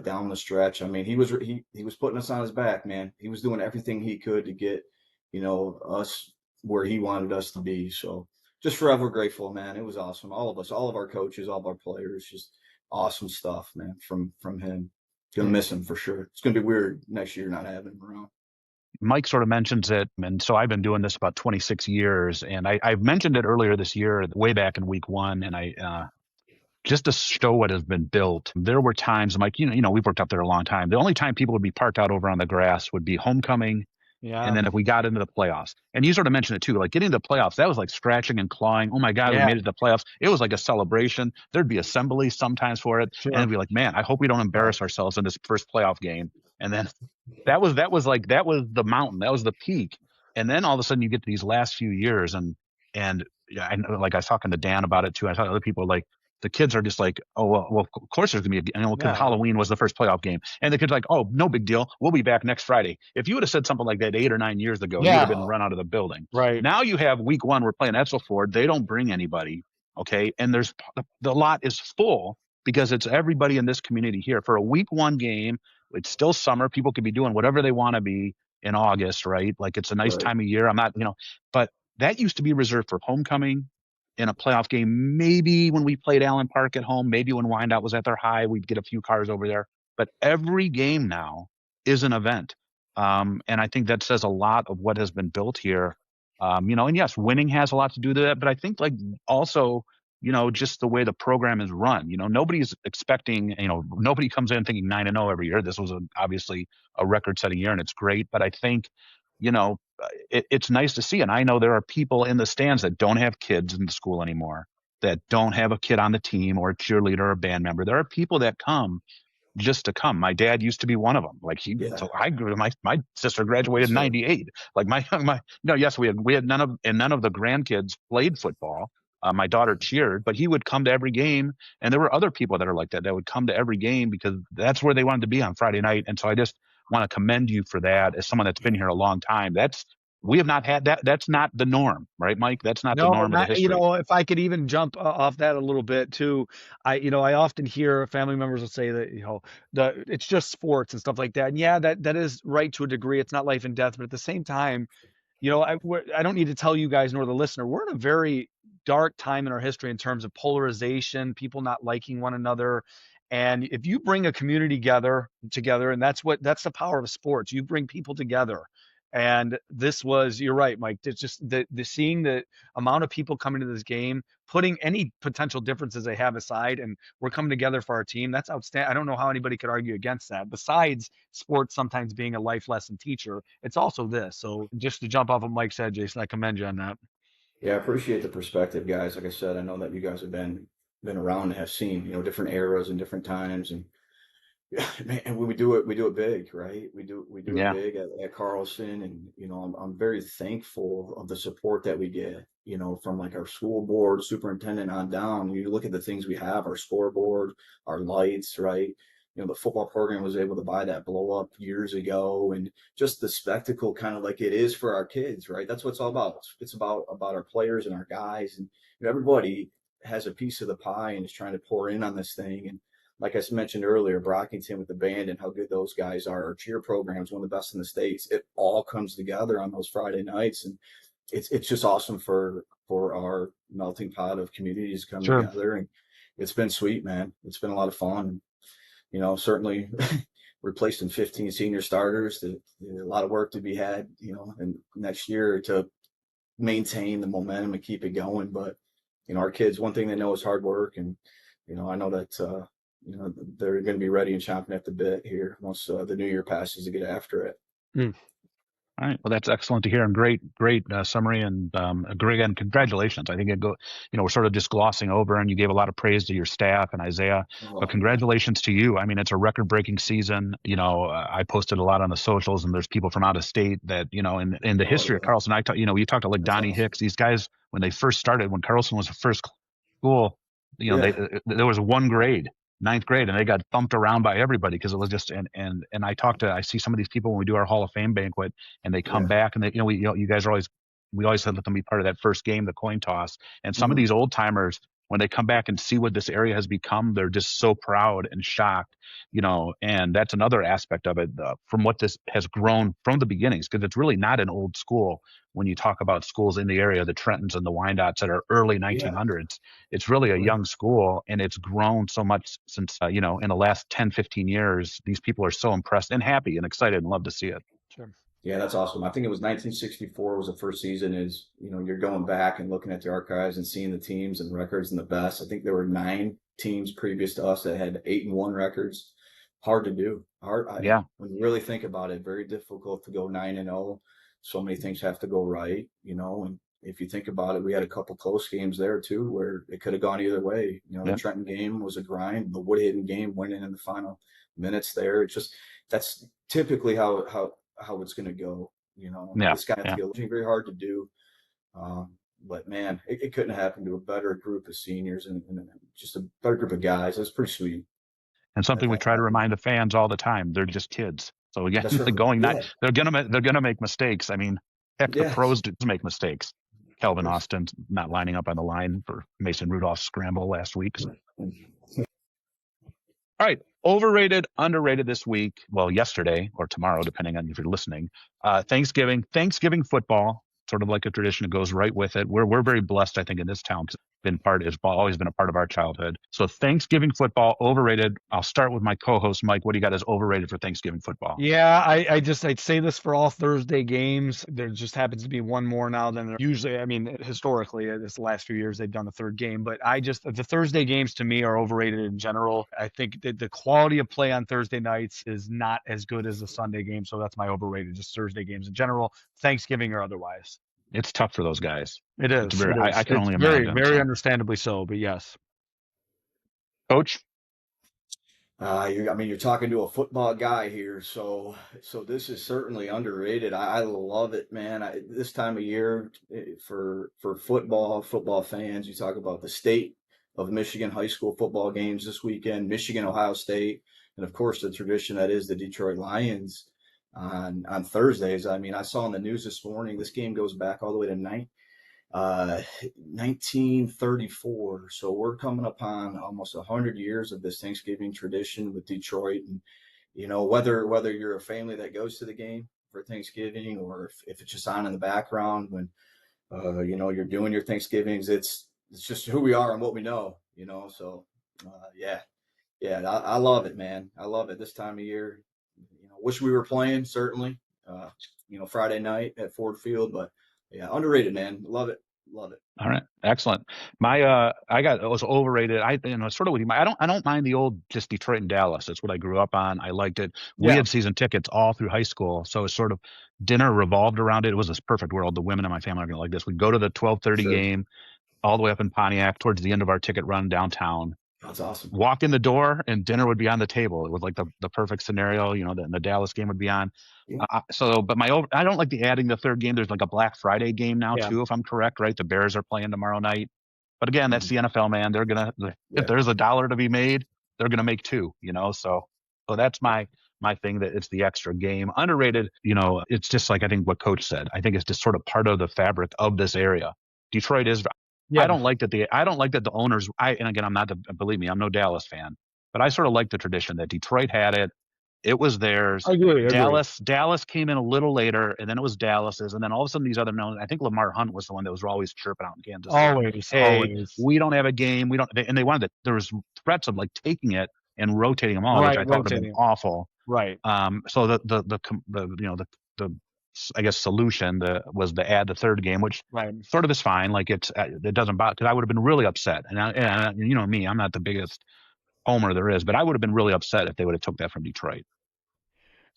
down the stretch. I mean, he was putting us on his back, man. He was doing everything he could to get, us where he wanted us to be. So just forever grateful, man. It was awesome. All of us, all of our coaches, all of our players, just awesome stuff, man, from him. Gonna miss him for sure. It's gonna be weird next year not having him around. Mike sort of mentions it, and so I've been doing this about 26 years, and I mentioned it earlier this year, way back in week one, and just to show what has been built. There were times, Mike, we've worked up there a long time. The only time people would be parked out over on the grass would be homecoming. Yeah. And then if we got into the playoffs, and you sort of mentioned it too, like getting to the playoffs, that was like scratching and clawing. Oh my God, we made it to the playoffs. It was like a celebration. There'd be assembly sometimes for it. Sure. And it'd be like, man, I hope we don't embarrass ourselves in this first playoff game. And then that was the mountain. That was the peak. And then all of a sudden you get to these last few years and yeah, I know, like I was talking to Dan about it too. I thought other people like, the kids are just like, oh, well, of course there's going to be because Halloween was the first playoff game. And the kids are like, oh, no big deal. We'll be back next Friday. If you would have said something like that 8 or 9 years ago, you would have been run out of the building. Right. Now you have week one, we're playing Etzel Ford. They don't bring anybody. Okay. And the lot is full because it's everybody in this community here for a week one game. It's still summer. People could be doing whatever they want to be in August, right? Like it's a nice time of year. I'm not, but that used to be reserved for homecoming in a playoff game. Maybe when we played Allen Park at home, maybe when Wyandotte was at their high, we'd get a few cars over there. But every game now is an event. And I think that says a lot of what has been built here. And yes, winning has a lot to do with that. But I think like also, just the way the program is run, nobody's expecting, nobody comes in thinking 9-0 every year. This was obviously a record setting year and it's great. But I think, it's nice to see. And I know there are people in the stands that don't have kids in the school anymore, that don't have a kid on the team or a cheerleader or a band member. There are people that come just to come. My dad used to be one of them. Like so my sister graduated in '98. Like yes, we had none of the grandkids played football. My daughter cheered, but he would come to every game. And there were other people that are like that would come to every game because that's where they wanted to be on Friday night. And so I just want to commend you for that as someone that's been here a long time. We have not had that. That's not the norm, right, Mike? That's not the norm of the history. If I could even jump off that a little bit too, I often hear family members will say that, it's just sports and stuff like that. And yeah, that is right to a degree. It's not life and death, but at the same time, I don't need to tell you guys nor the listener, we're in a very dark time in our history in terms of polarization, people not liking one another. And if you bring a community together, and that's the power of sports. You bring people together. And you're right, Mike. It's just the seeing the amount of people coming to this game, putting any potential differences they have aside, and we're coming together for our team. That's outstanding. I don't know how anybody could argue against that. Besides sports sometimes being a life lesson teacher, it's also this. So just to jump off what Mike said, Jason, I commend you on that. Yeah, I appreciate the perspective, guys. Like I said, I know that you guys have been around and have seen, different eras and different times, and yeah, man, and when we do it big, right? We do it big at Carlson, and I'm very thankful of the support that we get, from like our school board, superintendent on down. You look at the things we have, our scoreboard, our lights, right? The football program was able to buy that blow up years ago, and just the spectacle, kind of like it is for our kids, right? That's what it's all about. It's about our players and our guys, and everybody has a piece of the pie and is trying to pour in on this thing. And like I mentioned earlier, Brockington with the band and how good those guys are. Our cheer program is one of the best in the States. It all comes together on those Friday nights, and it's just awesome for our melting pot of communities to come together. And it's been sweet, man. It's been a lot of fun. Certainly replacing 15 senior starters, a lot of work to be had, and next year to maintain the momentum and keep it going. But, our kids, one thing they know is hard work. And, I know that, they're going to be ready and chomping at the bit here once the new year passes to get after it. All right. Well, that's excellent to hear, and great summary, and again, congratulations. I think we're sort of just glossing over, and you gave a lot of praise to your staff and Isaiah, but congratulations to you. I mean, it's a record-breaking season. I posted a lot on the socials, and there's people from out of state that, in the history of Carlson, you talked to like Donnie Hicks, these guys, when they first started, when Carlson was the first school, there was one grade, ninth grade, and they got thumped around by everybody because it was just and I see some of these people when we do our Hall of Fame banquet, and they come back, and they you guys are always, we always let them be part of that first game, the coin toss, and some of these old timers, when they come back and see what this area has become, they're just so proud and shocked, and that's another aspect of it, from what this has grown from the beginnings, because it's really not an old school. When you talk about schools in the area, the Trentons and the Wyandottes that are early 1900s, it's really a young school, and it's grown so much since, in the last 10, 15 years. These people are so impressed and happy and excited and love to see it. Sure. Yeah, that's awesome. I think it was 1964 was the first season. You're going back and looking at the archives and seeing the teams and records and the best. I think there were 9 teams previous to us that had 8-1 records. Hard to do. Yeah. When you really think about it, very difficult to go 9-0. So many things have to go right, and if you think about it, we had a couple close games there too, where it could have gone either way. The Trenton game was a grind. The Woodhaven game winning in the final minutes there. It's just, that's typically how it's going to go. It's got to be very hard to do. But man, it couldn't have happened to a better group of seniors and just a better group of guys. It's pretty sweet. And something we try to remind the fans all the time: they're just kids. So again, right. they're gonna make mistakes. I mean, heck, the pros do make mistakes. Calvin Austin not lining up on the line for Mason Rudolph's scramble last week. All right, overrated, underrated this week. Well, yesterday or tomorrow, depending on if you're listening. Thanksgiving football, sort of like a tradition. It goes right with it. We're very blessed, I think, in this town, because it's always been a part of our childhood. So Thanksgiving football, overrated. I'll start with my co-host Mike. What do you got as overrated for Thanksgiving football? Yeah, I'd say this for all Thursday games. There just happens to be one more now than there usually. I mean, historically, this last few years they've done a third game, but the Thursday games to me are overrated in general. I think that the quality of play on Thursday nights is not as good as the Sunday game, so that's my overrated. Just Thursday games in general, Thanksgiving or otherwise. It's tough for those guys. It is. I can only imagine. Very understandably so, but yes. Coach? You're talking to a football guy here, so this is certainly underrated. I love it, man. This time of year for football fans, you talk about the state of Michigan high school football games this weekend, Michigan, Ohio State, and of course the tradition that is the Detroit Lions on Thursdays. I mean, I saw in the news this morning, this game goes back all the way to 1934. So we're coming upon almost 100 years of this Thanksgiving tradition with Detroit. And, whether you're a family that goes to the game for Thanksgiving, or if it's just on in the background when, you're doing your Thanksgivings, it's just who we are and what we know, so I love it, man. I love it this time of year. Wish we were playing, certainly, Friday night at Ford Field, but yeah, underrated, man. Love it. All right, excellent. It was overrated. Sort of with you. I don't mind the old just Detroit and Dallas. That's what I grew up on. I liked it. We had season tickets all through high school, so it's sort of dinner revolved around it. It was this perfect world. The women in my family are going to like this. We'd go to the 12:30 game, all the way up in Pontiac, towards the end of our ticket run downtown. That's awesome. Walk in the door and dinner would be on the table. It was like the perfect scenario. The Dallas game would be on. Yeah. I don't like adding the third game. There's like a Black Friday game now too, if I'm correct, right? The Bears are playing tomorrow night. But again, that's the NFL, man. They're if there's $1 to be made, they're gonna make 2. So that's my thing, that it's the extra game. Underrated. It's just like, I think what Coach said. I think it's just sort of part of the fabric of this area. Detroit is. Yeah. I don't like that the owners. And again, believe me, I'm no Dallas fan, but I sort of like the tradition that Detroit had it. It was theirs. I agree. Dallas came in a little later, and then it was Dallas's, and then all of a sudden these other known. I think Lamar Hunt was the one that was always chirping out in Kansas. Always. We don't have a game. And they wanted there was threats of like taking it and rotating them all, which I thought would have been awful. Right. So the I guess solution was to add the third game, which sort of is fine. Like it doesn't bother, because I would have been really upset. And me, I'm not the biggest homer there is, but I would have been really upset if they would have took that from Detroit.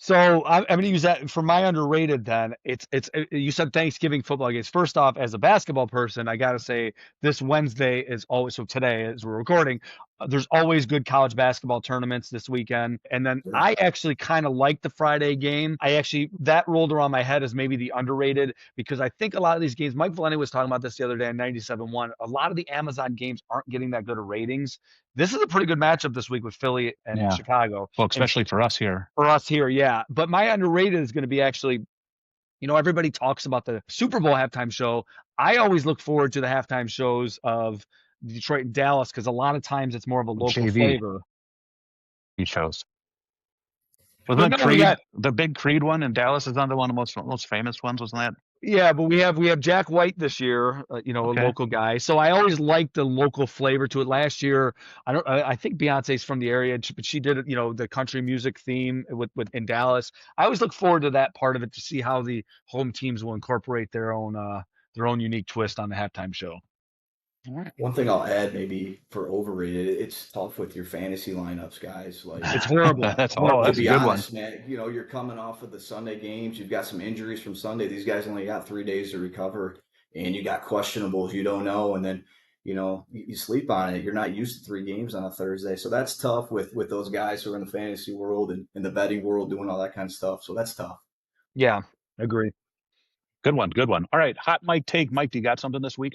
So I'm going to use that for my underrated. Then it's you said Thanksgiving football games. First off, as a basketball person, I got to say this Wednesday is always, so today as we're recording, there's always good college basketball tournaments this weekend. And then I actually kind of like the Friday game. That rolled around my head as maybe the underrated, because I think a lot of these games, Mike Valenti was talking about this the other day on 97.1, a lot of the Amazon games aren't getting that good of ratings. This is a pretty good matchup this week with Philly and Chicago. Well, especially for us here. Yeah. But my underrated is going to be actually, everybody talks about the Super Bowl halftime show. I always look forward to the halftime shows of Detroit and Dallas, because a lot of times it's more of a local JV. flavor. He chose. But Wasn't that no, we Creed? got, The big Creed one in Dallas is another one of the most famous ones, wasn't that? yeah, but we have Jack White this year, a Okay. local guy. So I always like the local flavor to it. Last year, I think Beyonce's from the area, but she did, the country music theme with in Dallas. I always look forward to that part of it to see how the home teams will incorporate their own unique twist on the halftime show. One thing I'll add maybe for overrated, it's tough with your fantasy lineups, guys. Like It's horrible. That's horrible. to That's a be good honest, one. man, you're coming off of the Sunday games. You've got some injuries from Sunday. These guys only got 3 days to recover, and you got questionables you don't know, and then you sleep on it. You're not used to 3 games on a Thursday, so that's tough with those guys who are in the fantasy world and in the betting world doing all that kind of stuff. So that's tough. Yeah, agree. Good one. Good one. All right. Hot mic take. Mike, do you got something this week?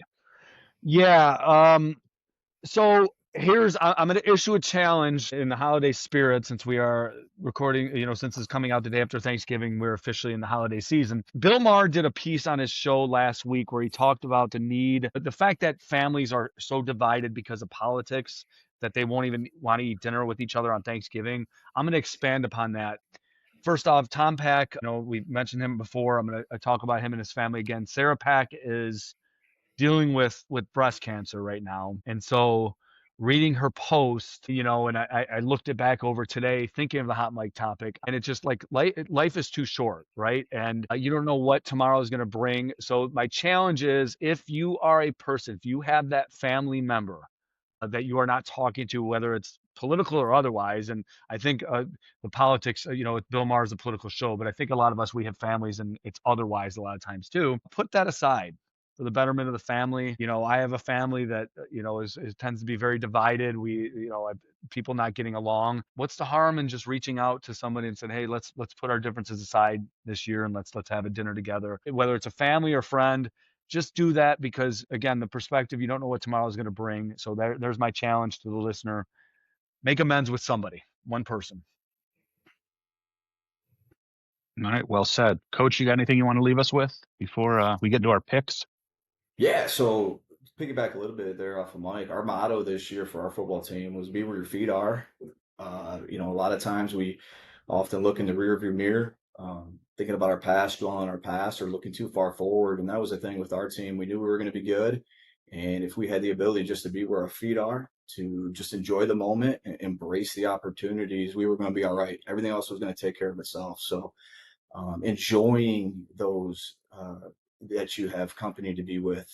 Yeah. So I'm going to issue a challenge in the holiday spirit, since we are recording, since it's coming out the day after Thanksgiving, we're officially in the holiday season. Bill Maher did a piece on his show last week where he talked about the fact that families are so divided because of politics that they won't even want to eat dinner with each other on Thanksgiving. I'm going to expand upon that. First off, Tom Pack, we mentioned him before. I'm going to talk about him and his family again. Sarah Pack is dealing with breast cancer right now. And so reading her post, and I looked it back over today thinking of the hot mic topic, and it's just like life is too short, right? And you don't know what tomorrow is going to bring. So my challenge is, if you are a person, if you have that family member that you are not talking to, whether it's political or otherwise. And I think the politics, Bill Maher's a political show, but I think a lot of us, we have families and it's otherwise a lot of times too. Put that aside for the betterment of the family. I have a family that, is tends to be very divided. People not getting along. What's the harm in just reaching out to somebody and saying, hey, let's put our differences aside this year and let's have a dinner together, whether it's a family or friend. Just do that, because again, the perspective, you don't know what tomorrow is going to bring. So there's my challenge to the listener. Make amends with somebody, one person. All right. Well said. Coach, you got anything you want to leave us with before we get into our picks? Yeah, so to piggyback a little bit there off of Mike, our motto this year for our football team was be where your feet are. A lot of times we often look in the rearview mirror, thinking about our past, dwelling on our past, or looking too far forward. And that was the thing with our team. We knew we were going to be good. And if we had the ability just to be where our feet are, to just enjoy the moment and embrace the opportunities, we were going to be all right. Everything else was going to take care of itself. So enjoying those that you have company to be with,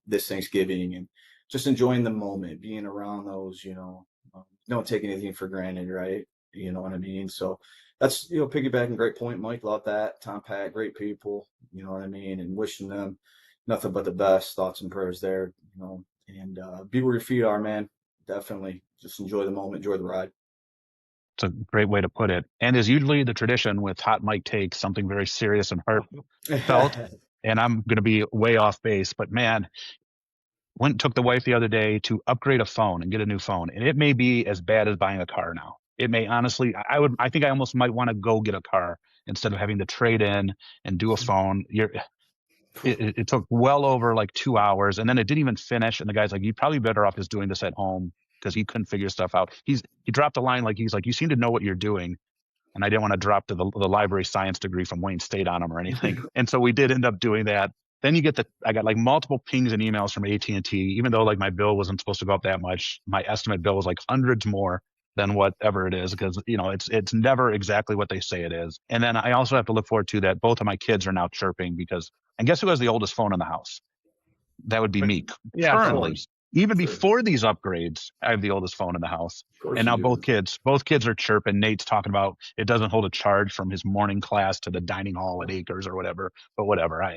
this Thanksgiving, and just enjoying the moment, being around those, don't take anything for granted, right? You know what I mean? So that's, piggybacking, great point, Mike. Love that. Tom Pat, great people, you know what I mean? And wishing them nothing but the best, thoughts and prayers there, and be where your feet are, man. Definitely just enjoy the moment, enjoy the ride. It's a great way to put it. And as usually the tradition with Hot Mic takes, something very serious and heartfelt. And I'm going to be way off base, but man, took the wife the other day to upgrade a phone and get a new phone. And it may be as bad as buying a car now. It may honestly, I think I almost might want to go get a car instead of having to trade in and do a phone. It took well over like 2 hours, and then it didn't even finish. And the guy's like, "You're probably better off just doing this at home," because he couldn't figure stuff out. He dropped a line like, he's like, "You seem to know what you're doing." And I didn't want to drop the library science degree from Wayne State on him or anything. And so we did end up doing that. Then I got like multiple pings and emails from AT&T, even though like my bill wasn't supposed to go up that much. My estimate bill was like hundreds more than whatever it is, because it's never exactly what they say it is. And then I also have to look forward to that both of my kids are now chirping, because, and guess who has the oldest phone in the house? That would be me. Yeah, Currently, even before these upgrades, I have the oldest phone in the house. And now both kids are chirping. Nate's talking about it doesn't hold a charge from his morning class to the dining hall at Acres or whatever. But whatever,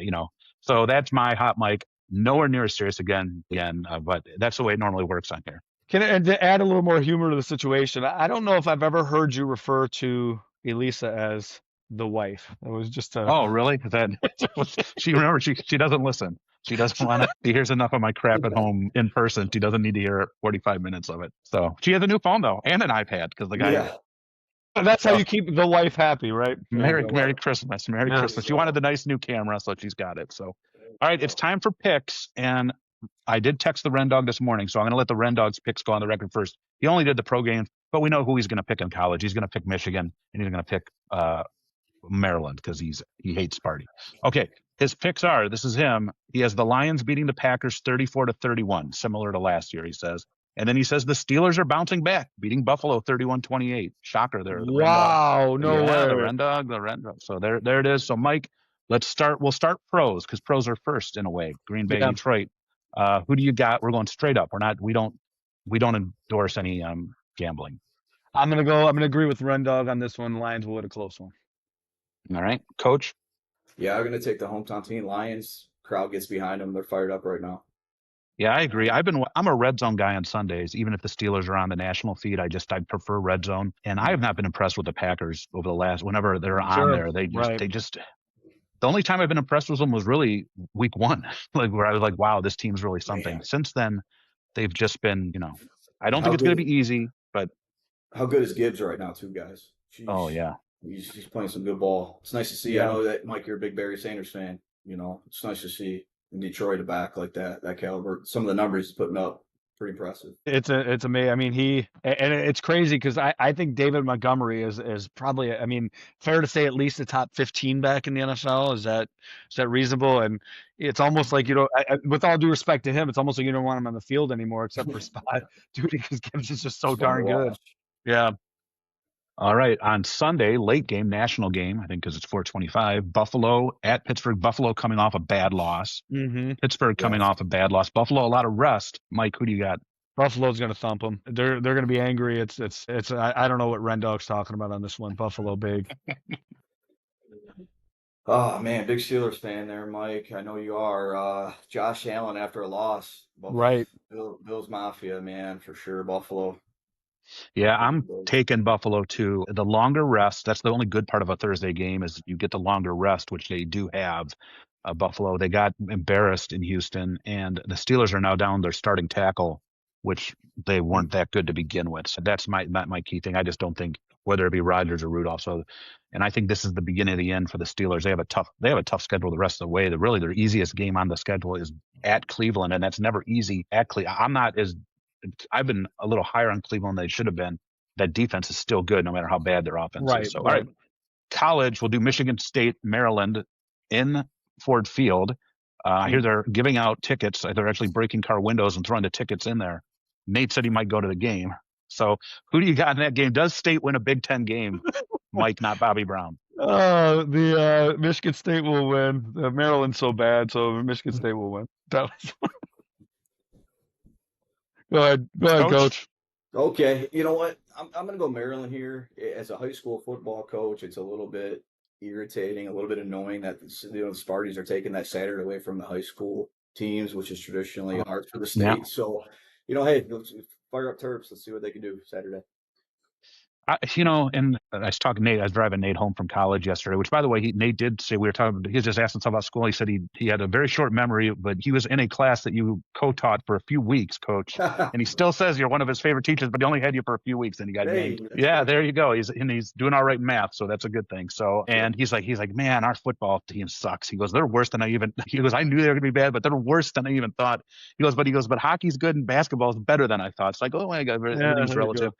So that's my hot mic. Nowhere near as serious again, but that's the way it normally works on here. And to add a little more humor to the situation, I don't know if I've ever heard you refer to Elisa as the wife. It was just Oh, really? She doesn't listen. She doesn't want to. She hears enough of my crap at home in person. She doesn't need to hear 45 minutes of it. So she has a new phone though, and an iPad, because the guy. Yeah. That's how you keep the wife happy, right? Merry Christmas. Merry Christmas. She wanted the nice new camera, so she's got it. So, all right, it's time for picks. And I did text the Ren Dog this morning, so I'm going to let the Ren Dog's picks go on the record first. He only did the pro game, but we know who he's going to pick in college. He's going to pick Michigan, and he's going to pick Maryland because he hates Sparty. Okay, his picks are, this is him. He has the Lions beating the Packers 34-31, similar to last year, he says. And then he says the Steelers are bouncing back, beating Buffalo 31-28. Shocker there. The wow, no way. The Ren Dog. So there it is. So Mike, we'll start pros because pros are first in a way. Green Bay, Detroit. Who do you got? We're going straight up. We don't endorse any gambling. I'm gonna agree with Ren Dog on this one. Lions will win a close one. All right, Coach. Yeah, I'm gonna take the hometown team. Lions. Crowd gets behind them. They're fired up right now. Yeah, I agree. I'm a red zone guy on Sundays. Even if the Steelers are on the national feed, I prefer red zone. And I have not been impressed with the Packers over the last. Whenever they're on there, they just. The only time I've been impressed with them was really week 1, like where I was like, wow, this team's really something. Man. Since then, they've just been, I don't think it's going to be easy, but. How good is Gibbs right now, too, guys? Jeez. Oh, yeah. He's playing some good ball. It's nice to see. Yeah. I know that, Mike, you're a big Barry Sanders fan. It's nice to see in Detroit a back like that caliber. Some of the numbers he's putting up, pretty impressive. It's amazing. I mean, it's crazy because I think David Montgomery is probably, fair to say at least a top 15 back in the NFL. Is that reasonable? And it's almost like, with all due respect to him, it's almost like you don't want him on the field anymore except for spot duty because Gibbs is just so darn good. Yeah. All right. On Sunday, late game, national game, I think because it's 4:25, Buffalo at Pittsburgh. Buffalo coming off a bad loss. Mm-hmm. Pittsburgh coming off a bad loss. Buffalo, a lot of rest. Mike, who do you got? Buffalo's going to thump them. They're going to be angry. It's I don't know what Ren Dog's talking about on this one. Buffalo big. Oh, man, big Steelers fan there, Mike. I know you are. Josh Allen after a loss. Right. Bills Mafia, man, for sure. Buffalo. Yeah, I'm taking Buffalo too. The longer rest, that's the only good part of a Thursday game is you get the longer rest, which they do have. Buffalo, they got embarrassed in Houston, and the Steelers are now down their starting tackle, which they weren't that good to begin with. So that's not my key thing. I just don't think whether it be Rodgers or Rudolph. So, and I think this is the beginning of the end for the Steelers. They have a tough schedule the rest of the way. Their easiest game on the schedule is at Cleveland, and that's never easy at Cleveland. I've been a little higher on Cleveland than they should have been. That defense is still good no matter how bad their offense is. So, all right, college, we'll do Michigan State, Maryland in Ford Field. I hear they're giving out tickets. They're actually breaking car windows and throwing the tickets in there. Nate said he might go to the game. So who do you got in that game? Does State win a Big Ten game? Mike, not Bobby Brown. The Michigan State will win. Maryland's so bad, so Michigan State will win. Go ahead, Coach. Okay, you know what? I'm going to go Maryland here. As a high school football coach, it's a little bit irritating, a little bit annoying that the Sparties are taking that Saturday away from the high school teams, which is traditionally hard for the state. Yeah. So, hey, let's fire up Terps. Let's see what they can do Saturday. And I was talking to Nate. I was driving Nate home from college yesterday, which, by the way, Nate did say we were talking. He was just asking something about school. He said he had a very short memory, but he was in a class that you co-taught for a few weeks, Coach. And he still says you're one of his favorite teachers, but he only had you for a few weeks, and he got named. Yeah, there you go. He's doing all right in math, so that's a good thing. So, and he's like, man, our football team sucks. He goes, they're worse than I even. He goes, I knew they were going to be bad, but they're worse than I even thought. He goes, but hockey's good and basketball is better than I thought. It's like, oh my God, everything's relative.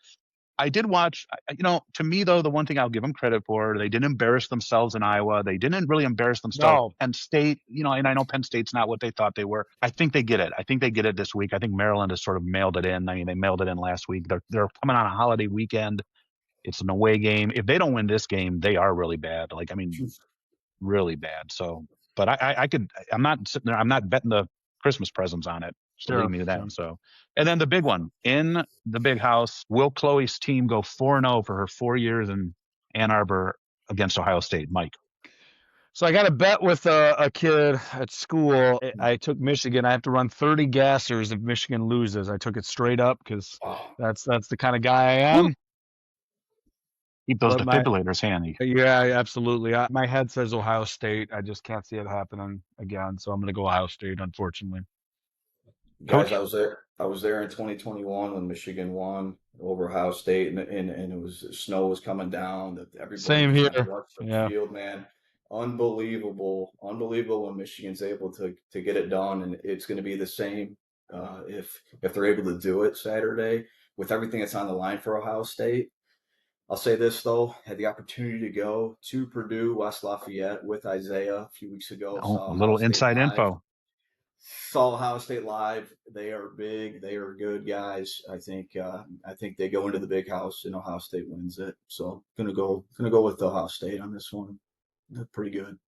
I did watch, to me, though, the one thing I'll give them credit for, they didn't embarrass themselves in Iowa. They didn't really embarrass themselves. No. Penn State, and I know Penn State's not what they thought they were. I think they get it. I think they get it this week. I think Maryland has sort of mailed it in. I mean, they mailed it in last week. They're coming on a holiday weekend. It's an away game. If they don't win this game, they are really bad. Really bad. So, but I'm not sitting there. I'm not betting the Christmas presents on it. Believe me that. So, and then the big one in the big house, will Chloe's team go 4-0 for her 4 years in Ann Arbor against Ohio State? Mike. So I got a bet with a kid at school. I took Michigan. I have to run 30 gassers if Michigan loses. I took it straight up because that's the kind of guy I am. Keep those defibrillators handy. Yeah, absolutely. My head says Ohio State. I just can't see it happening again. So I'm going to go Ohio State, unfortunately. Guys, I was there in 2021 when Michigan won over Ohio State, and it was snow was coming down. Everybody same here. watched the field, man. unbelievable when Michigan's able to get it done, and it's going to be the same if they're able to do it Saturday with everything that's on the line for Ohio State. I'll say this though, had the opportunity to go to Purdue, West Lafayette with Isaiah a few weeks ago. Oh, a little inside info. Saw Ohio State live. They are big. They are good guys. I think they go into the big house and Ohio State wins it. So gonna go with Ohio State on this one. They're pretty good.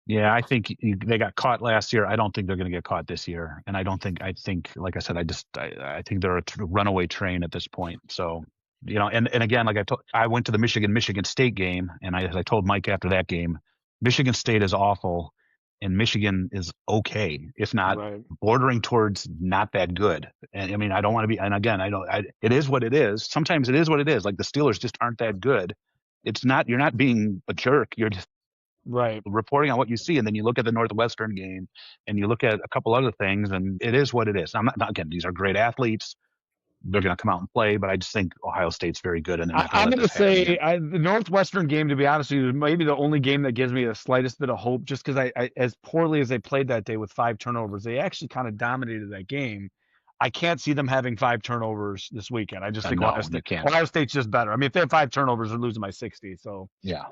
Yeah, I think they got caught last year. I don't think they're going to get caught this year. And I think, like I said, I think they're a runaway train at this point. So, and again, like I went to the Michigan State game, and as I told Mike after that game, Michigan State is awful, and Michigan is okay, if not bordering towards not that good. And I mean, I don't want to be, and again, it is what it is. Sometimes it is what it is. Like the Steelers just aren't that good. You're not being a jerk. You're just reporting on what you see, and then you look at the Northwestern game and you look at a couple other things, and it is what it is. I'm not again, these are great athletes, they're going to come out and play, but I just think Ohio State's very good, and I'm going to say the Northwestern game, to be honest with you, is maybe the only game that gives me the slightest bit of hope, just because I as poorly as they played that day with 5 turnovers, they actually kind of dominated that game. I can't see them having 5 turnovers this weekend. I just think Ohio State's just better. I mean, if they have 5 turnovers, they're losing by 60. So yeah.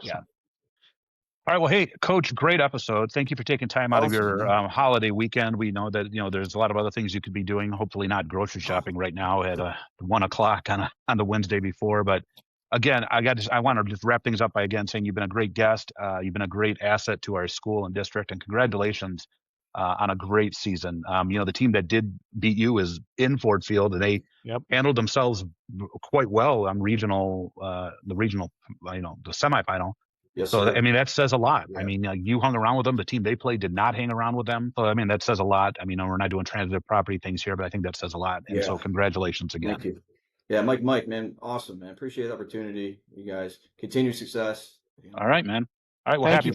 All right. Well, hey, Coach, great episode. Thank you for taking time out of your holiday weekend. We know that there's a lot of other things you could be doing. Hopefully, not grocery shopping right now at 1:00 on the Wednesday before. But again, I want to just wrap things up by again saying you've been a great guest. You've been a great asset to our school and district, and congratulations on a great season. The team that did beat you is in Ford Field, and they handled themselves quite well on the semifinal. Yes, so, sir. I mean, that says a lot. Yeah. I mean, you hung around with them. The team they played did not hang around with them. So, I mean, that says a lot. I mean, we're not doing transitive property things here, but I think that says a lot. And so congratulations again. Thank you. Yeah, Mike, man, awesome, man. Appreciate the opportunity. You guys continue success. All right, man. All right. Well, happy